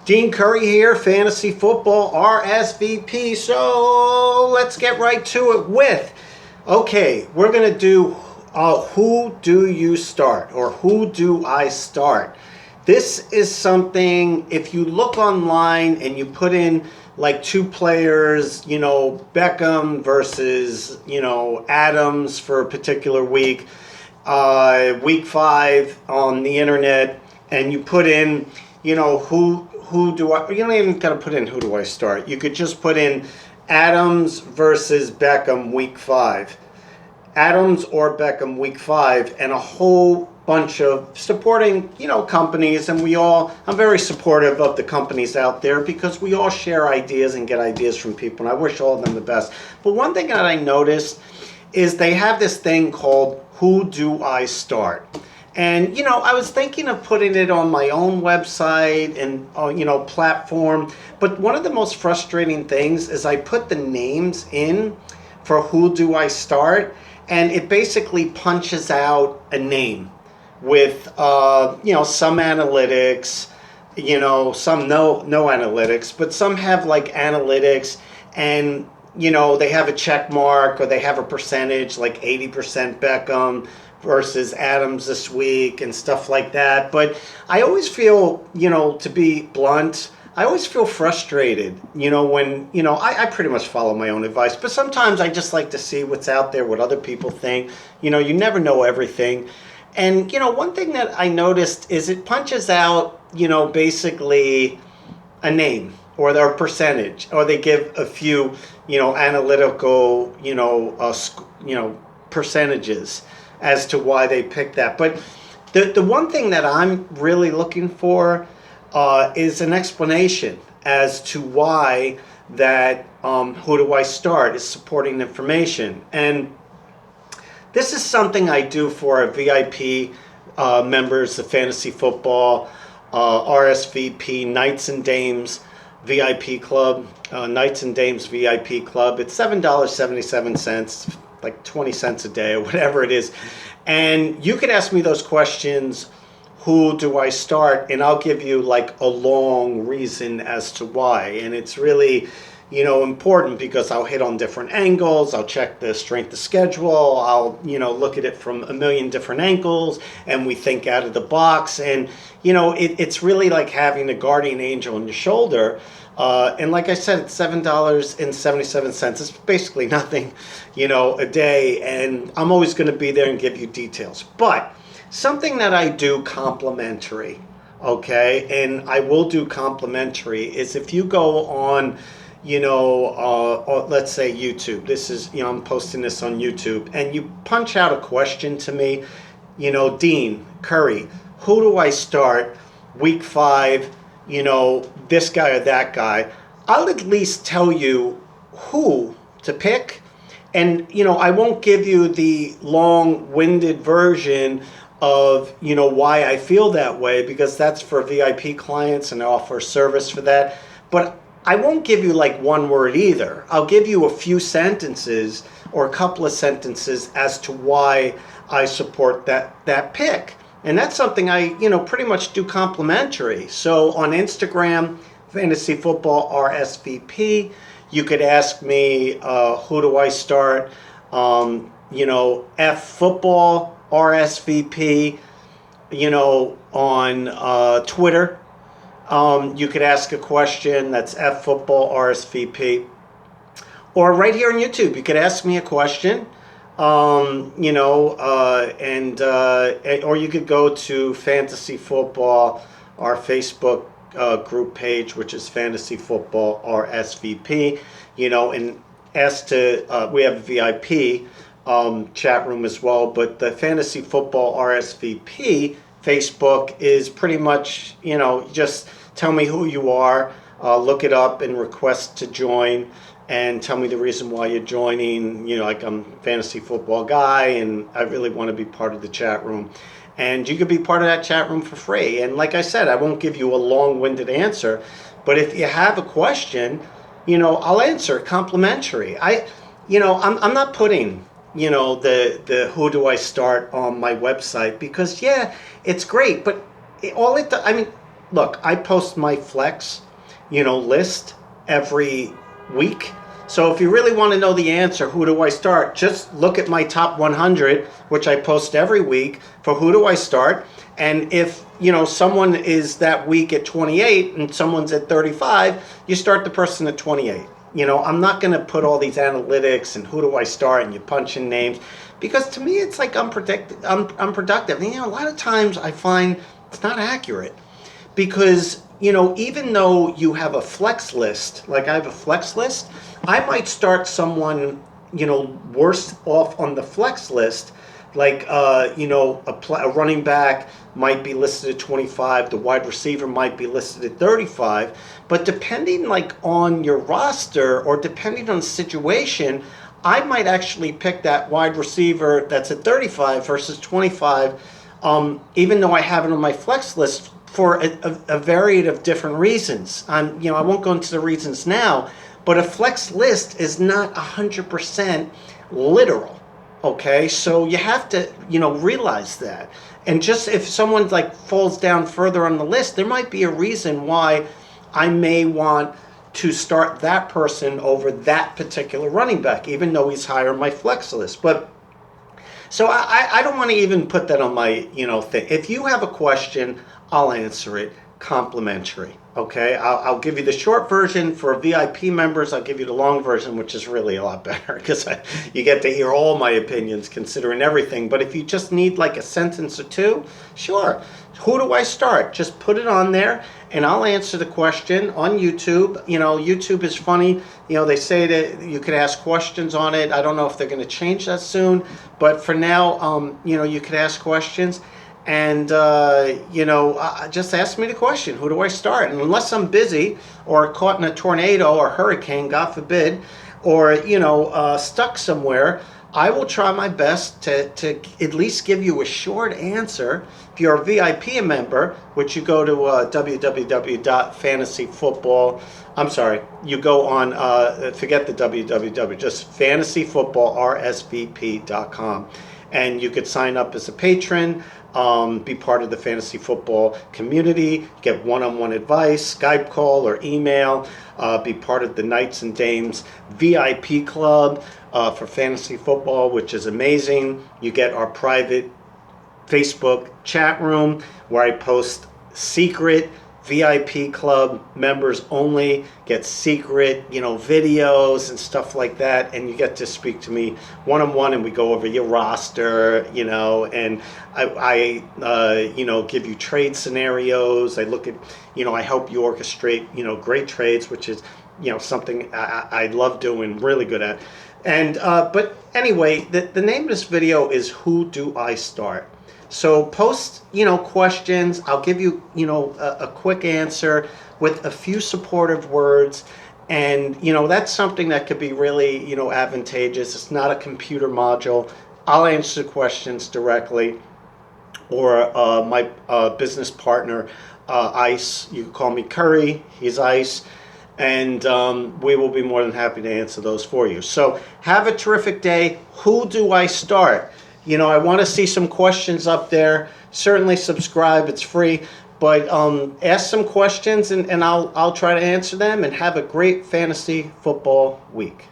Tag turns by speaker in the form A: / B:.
A: Dean Curry here, Fantasy Football RSVP. So let's get right to it with, okay, we're going to do who do you start or who do I start? This is something, if you look online and you put in like two players, Beckham versus, Adams for a particular week, week 5 on the internet, and you put in, who do I, you don't even got to put in who do I start. You could just put in Adams versus Beckham week 5. Adams or Beckham week 5, and a whole bunch of supporting, companies. And I'm very supportive of the companies out there because we all share ideas and get ideas from people, and I wish all of them the best. But one thing that I noticed is they have this thing called Who Do I Start? And, I was thinking of putting it on my own website and, platform. But one of the most frustrating things is I put the names in for Who Do I Start? And it basically punches out a name with, some analytics, some no analytics, but some have like analytics, and, they have a check mark or they have a percentage like 80% Beckham versus Adams this week and stuff like that. But I always feel, to be blunt, I always feel frustrated, when, I pretty much follow my own advice, but sometimes I just like to see what's out there, what other people think. You never know everything. And, one thing that I noticed is it punches out, basically a name or their percentage, or they give a few, analytical, percentages as to why they picked that. But the one thing that I'm really looking for is an explanation as to why that Who Do I Start is supporting information. And this is something I do for our VIP members of Fantasy Football RSVP Knights and Dames VIP Club, Knights and Dames VIP Club. It's $7.77, like 20 cents a day or whatever it is. And you could ask me those questions, who do I start? And I'll give you like a long reason as to why. And it's really, important because I'll hit on different angles. I'll check the strength of schedule. I'll, look at it from a million different angles, and we think out of the box. And, it's really like having a guardian angel on your shoulder. And like I said, it's $7.77. It's basically nothing, a day. And I'm always going to be there and give you details. But something that I do complimentary, okay, and I will do complimentary, is if you go on, let's say YouTube. This is, I'm posting this on YouTube, and you punch out a question to me, Dean Curry, who do I start week 5, this guy or that guy? I'll at least tell you who to pick. And, I won't give you the long-winded version of, why I feel that way, because that's for VIP clients and I offer service for that. But I won't give you like one word either. I'll give you a few sentences or a couple of sentences as to why I support that pick. And that's something I, pretty much do complimentary. So on Instagram, Fantasy Football RSVP, you could ask me, who do I start? F Football RSVP, on Twitter. You could ask a question, that's F Football RSVP. Or right here on YouTube, you could ask me a question, or you could go to Fantasy Football, our Facebook group page, which is Fantasy Football RSVP, and ask to, we have a VIP chat room as well, but the Fantasy Football RSVP Facebook is pretty much, just tell me who you are, look it up and request to join, and tell me the reason why you're joining. Like, I'm a fantasy football guy and I really want to be part of the chat room. And you could be part of that chat room for free. And like I said, I won't give you a long-winded answer, but if you have a question, I'll answer complimentary. I'm not putting the who do I start on my website because, yeah, it's great, but look, I post my flex, list every week. So if you really want to know the answer, who do I start? Just look at my top 100, which I post every week for who do I start. And if, someone is that week at 28 and someone's at 35, you start the person at 28. I'm not going to put all these analytics and who do I start and you punch in names, because to me it's like unproductive. And, a lot of times I find it's not accurate, because even though you have a flex list, like I have a flex list, I might start someone worse off on the flex list, like a running back might be listed at 25, the wide receiver might be listed at 35, but depending on your roster or depending on the situation, I might actually pick that wide receiver that's at 35 versus 25, even though I have it on my flex list for a variety of different reasons. I won't go into the reasons now, but a flex list is not 100% literal. Okay, so you have to, realize that. And just if someone falls down further on the list, there might be a reason why I may want to start that person over that particular running back, even though he's higher on my flex list. But so I don't want to even put that on my, thing. If you have a question, I'll answer it complimentary. Okay, I'll give you the short version for VIP members. I'll give you the long version, which is really a lot better, because you get to hear all my opinions considering everything. But if you just need a sentence or two, sure. Who do I start? Just put it on there and I'll answer the question on YouTube. YouTube is funny. They say that you could ask questions on it. I don't know if they're going to change that soon, but for now, you could ask questions. And, just ask me the question, who do I start? And unless I'm busy or caught in a tornado or hurricane, God forbid, or, stuck somewhere, I will try my best to at least give you a short answer. If you're a VIP member, which you go to www.fantasyfootball, I'm sorry, you go on, forget the www, just fantasyfootballrsvp.com. And you could sign up as a patron, be part of the fantasy football community, get one-on-one advice, Skype call or email, be part of the Knights and Dames VIP club for fantasy football, which is amazing. You get our private Facebook chat room where I post secret VIP club members only get secret, videos and stuff like that, and you get to speak to me one-on-one, and we go over your roster, and I give you trade scenarios. I look at, I help you orchestrate, great trades, which is, something I love doing, really good at. And but anyway, the name of this video is Who Do I Start? So post, questions. I'll give you, a quick answer with a few supportive words. And, that's something that could be really, advantageous. It's not a computer module. I'll answer questions directly. Or my business partner, Ice. You can call me Curry. He's Ice. And we will be more than happy to answer those for you. So have a terrific day. Who do I start? I want to see some questions up there. Certainly subscribe. It's free. But ask some questions, and I'll try to answer them. And have a great fantasy football week.